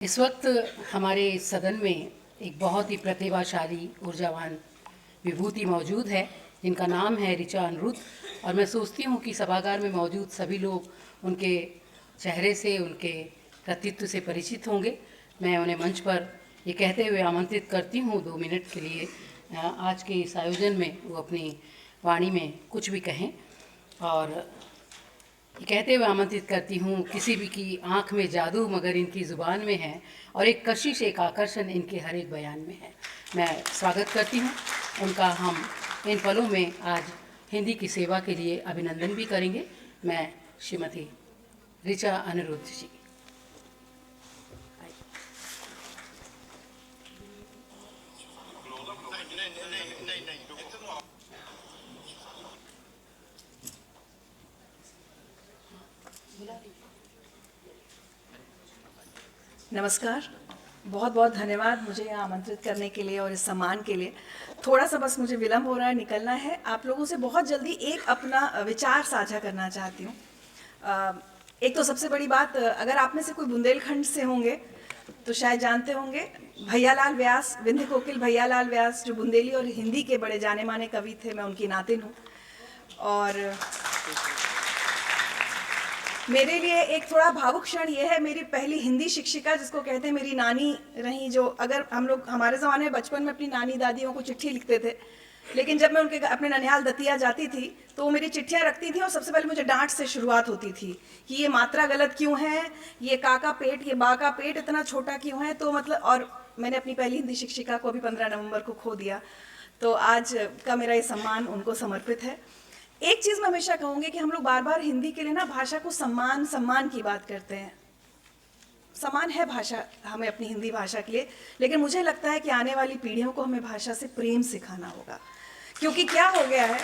इस वक्त हमारे सदन में एक बहुत ही प्रतिभाशाली ऊर्जावान विभूति मौजूद है जिनका नाम है ऋचा अनिरुद्ध। और मैं सोचती हूँ कि सभागार में मौजूद सभी लोग उनके चेहरे से, उनके कृतित्व से परिचित होंगे। मैं उन्हें मंच पर ये कहते हुए आमंत्रित करती हूँ 2 मिनट के लिए आज के इस आयोजन में वो अपनी वाणी में कुछ भी कहें। और ये कहते हुए आमंत्रित करती हूँ, किसी भी की आँख में जादू मगर इनकी ज़ुबान में है, और एक कशिश, एक आकर्षण इनके हर एक बयान में है। मैं स्वागत करती हूँ उनका। हम इन पलों में आज हिंदी की सेवा के लिए अभिनंदन भी करेंगे। मैं श्रीमती ऋचा अनिरुद्ध जी। नमस्कार, बहुत बहुत धन्यवाद मुझे यहाँ आमंत्रित करने के लिए और इस सम्मान के लिए। थोड़ा सा बस मुझे विलम्ब हो रहा है, निकलना है। आप लोगों से बहुत जल्दी एक अपना विचार साझा करना चाहती हूँ। एक तो सबसे बड़ी बात, अगर आप में से कोई बुंदेलखंड से होंगे तो शायद जानते होंगे भैयालाल व्यास, विंध्य कोकिल भैयालाल व्यास, जो बुंदेली और हिंदी के बड़े जाने माने कवि थे, मैं उनकी नातिन हूँ। और मेरे लिए एक थोड़ा भावुक क्षण ये है, मेरी पहली हिंदी शिक्षिका, जिसको कहते हैं मेरी नानी रही, जो अगर हम लोग हमारे ज़माने में बचपन में अपनी नानी दादियों को चिट्ठी लिखते थे, लेकिन जब मैं उनके अपने ननिहाल दतिया जाती थी तो वो मेरी चिट्ठियाँ रखती थी और सबसे पहले मुझे डांट से शुरुआत होती थी कि ये मात्रा गलत क्यों है, ये का पेट, ये बा का पेट इतना छोटा क्यों है। तो मतलब, और मैंने अपनी पहली हिंदी शिक्षिका को अभी 15 नवंबर को खो दिया। तो आज का मेरा ये सम्मान उनको समर्पित है। एक चीज़ मैं हमेशा कहूँगी कि हम लोग बार बार हिंदी के लिए ना भाषा को सम्मान की बात करते हैं। सम्मान है भाषा हमें अपनी हिंदी भाषा के लिए, लेकिन मुझे लगता है कि आने वाली पीढ़ियों को हमें भाषा से प्रेम सिखाना होगा। क्योंकि क्या हो गया है,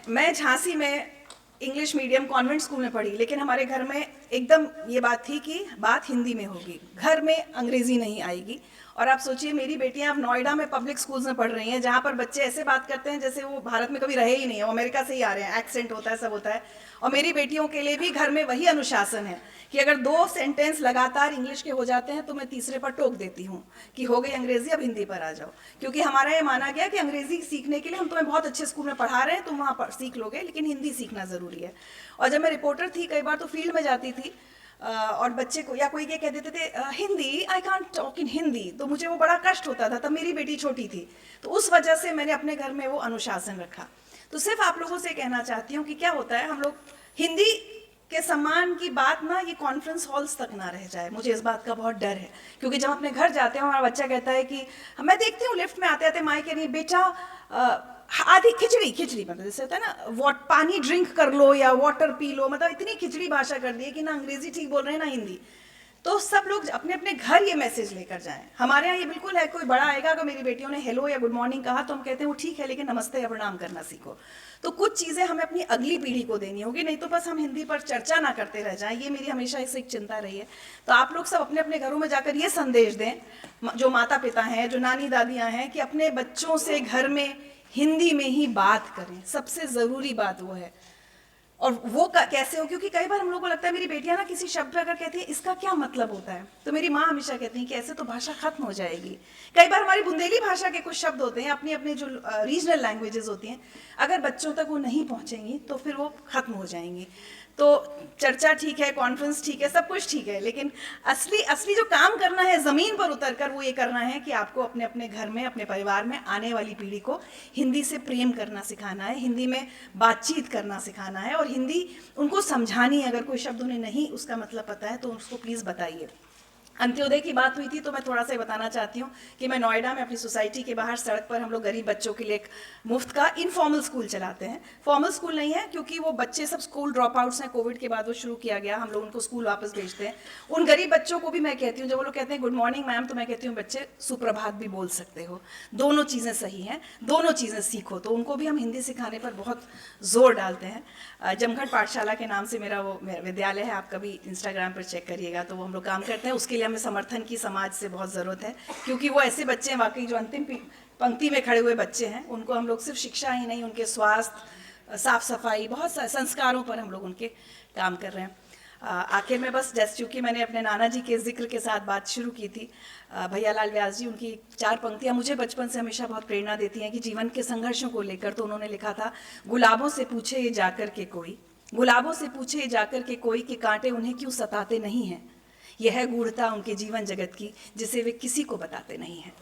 मैं झांसी में इंग्लिश मीडियम कॉन्वेंट स्कूल में पढ़ी, लेकिन हमारे घर में एकदम ये बात थी कि बात हिंदी में होगी, घर में अंग्रेज़ी नहीं आएगी। और आप सोचिए, मेरी बेटियां अब नोएडा में पब्लिक स्कूल्स में पढ़ रही हैं, जहाँ पर बच्चे ऐसे बात करते हैं जैसे वो भारत में कभी रहे ही नहीं है, वो अमेरिका से ही आ रहे हैं, एक्सेंट होता है, सब होता है। और मेरी बेटियों के लिए भी घर में वही अनुशासन है कि अगर 2 सेंटेंस लगातार इंग्लिश के हो जाते हैं तो मैं तीसरे पर टोक देती हूँ कि हो गई अंग्रेज़ी, अब हिंदी पर आ जाओ। क्योंकि हमारा ये माना गया कि अंग्रेज़ी सीखने के लिए हम तुम्हें बहुत अच्छे स्कूल में पढ़ा रहे हैं, तुम वहाँ पर सीख लोगे, लेकिन हिंदी सीखना ज़रूरी है। और जब मैं रिपोर्टर थी, कई बार तो फील्ड में जाती थी और बच्चे को या कोई ये कह देते थे Hindi, I can't talk in Hindi, तो मुझे वो बड़ा कष्ट होता था। तब मेरी बेटी छोटी थी, तो उस वजह से मैंने अपने घर में वो अनुशासन रखा। तो सिर्फ आप लोगों से कहना चाहती हूँ कि क्या होता है, हम लोग हिंदी के सम्मान की बात ना ये कॉन्फ्रेंस हॉल्स तक ना रह जाए, मुझे इस बात का बहुत डर है। क्योंकि जब अपने घर जाते हैं, हमारा बच्चा कहता है कि मैं देखती हूँ लिफ्ट में आते आते माँ कह रही है, बेटा आधी खिचड़ी मतलब जैसे होता है ना, पानी ड्रिंक कर लो या वाटर पी लो, मतलब इतनी खिचड़ी भाषा कर दी है कि ना अंग्रेजी ठीक बोल रहे हैं ना हिंदी। तो सब लोग अपने अपने घर ये मैसेज लेकर जाएं। हमारे यहाँ ये बिल्कुल है, कोई बड़ा आएगा, अगर मेरी बेटियों ने हेलो या गुड मॉर्निंग कहा तो हम कहते हैं वो ठीक है, लेकिन नमस्ते या प्रणाम करना सीखो। तो कुछ चीज़ें हमें अपनी अगली पीढ़ी को देनी होगी, नहीं तो बस हम हिंदी पर चर्चा ना करते रह जाएं। ये मेरी हमेशा इससे एक चिंता रही है। तो आप लोग सब अपने अपने घरों में जाकर ये संदेश दें, जो माता पिता हैं, जो नानी दादियाँ हैं, कि अपने बच्चों से घर में हिंदी में ही बात करें। सबसे ज़रूरी बात वो है। और वो कैसे हो, क्योंकि कई बार हम लोगों को लगता है, मेरी बेटियां ना किसी शब्द अगर कहती है इसका क्या मतलब होता है, तो मेरी माँ हमेशा कहती है कि ऐसे तो भाषा खत्म हो जाएगी। कई बार हमारी बुंदेली भाषा के कुछ शब्द होते हैं, अपनी अपनी जो रीजनल लैंग्वेजेस होती हैं, अगर बच्चों तक वो नहीं पहुँचेंगी तो फिर वो खत्म हो जाएंगी। तो चर्चा ठीक है, कॉन्फ्रेंस ठीक है, सब कुछ ठीक है, लेकिन असली जो काम करना है ज़मीन पर उतर कर, वो ये करना है कि आपको अपने अपने घर में, अपने परिवार में आने वाली पीढ़ी को हिंदी से प्रेम करना सिखाना है, हिंदी में बातचीत करना सिखाना है, और हिंदी उनको समझानी है। अगर कोई शब्द उन्हें नहीं उसका मतलब पता है तो उसको प्लीज़ बताइए। अंत्योदय की बात हुई थी तो मैं थोड़ा सा बताना चाहती हूँ कि मैं नोएडा में अपनी सोसाइटी के बाहर सड़क पर हम लोग गरीब बच्चों के लिए एक मुफ्त का इनफॉर्मल स्कूल चलाते हैं। फॉर्मल स्कूल नहीं है, क्योंकि वो बच्चे सब स्कूल ड्रॉप आउट्स हैं, कोविड के बाद वो शुरू किया गया, हम लोग उनको स्कूल वापस भेजते हैं। उन गरीब बच्चों को भी मैं कहती हूँ, जब वो लोग कहते हैं गुड मॉर्निंग मैम, तो मैं कहती हूँ बच्चे सुप्रभात भी बोल सकते हो, दोनों चीज़ें सही हैं, दोनों चीज़ें सीखो। तो उनको भी हम हिंदी सिखाने पर बहुत ज़ोर डालते हैं। जमघट पाठशाला के नाम से मेरा वो विद्यालय है, आप कभी इंस्टाग्राम पर चेक करिएगा, तो वो हम लोग काम करते हैं। उसके लिए हमें समर्थन की समाज से बहुत ज़रूरत है, क्योंकि वो ऐसे बच्चे हैं वाकई जो अंतिम पंक्ति में खड़े हुए बच्चे हैं, उनको हम लोग सिर्फ शिक्षा ही नहीं, उनके स्वास्थ्य, साफ सफाई, बहुत सारे संस्कारों पर हम लोग उनके काम कर रहे हैं। आखिर में बस जैसे चूँकि मैंने अपने नाना जी के जिक्र के साथ बात शुरू की थी, भैया लाल व्यास जी, उनकी 4 पंक्तियाँ मुझे बचपन से हमेशा बहुत प्रेरणा देती हैं कि जीवन के संघर्षों को लेकर। तो उन्होंने लिखा था, गुलाबों से पूछे ये जाकर के कोई, गुलाबों से पूछे ये जाकर के कोई कि कांटे उन्हें क्यों सताते नहीं हैं। यह है गूढ़ता उनके जीवन जगत की जिसे वे किसी को बताते नहीं हैं।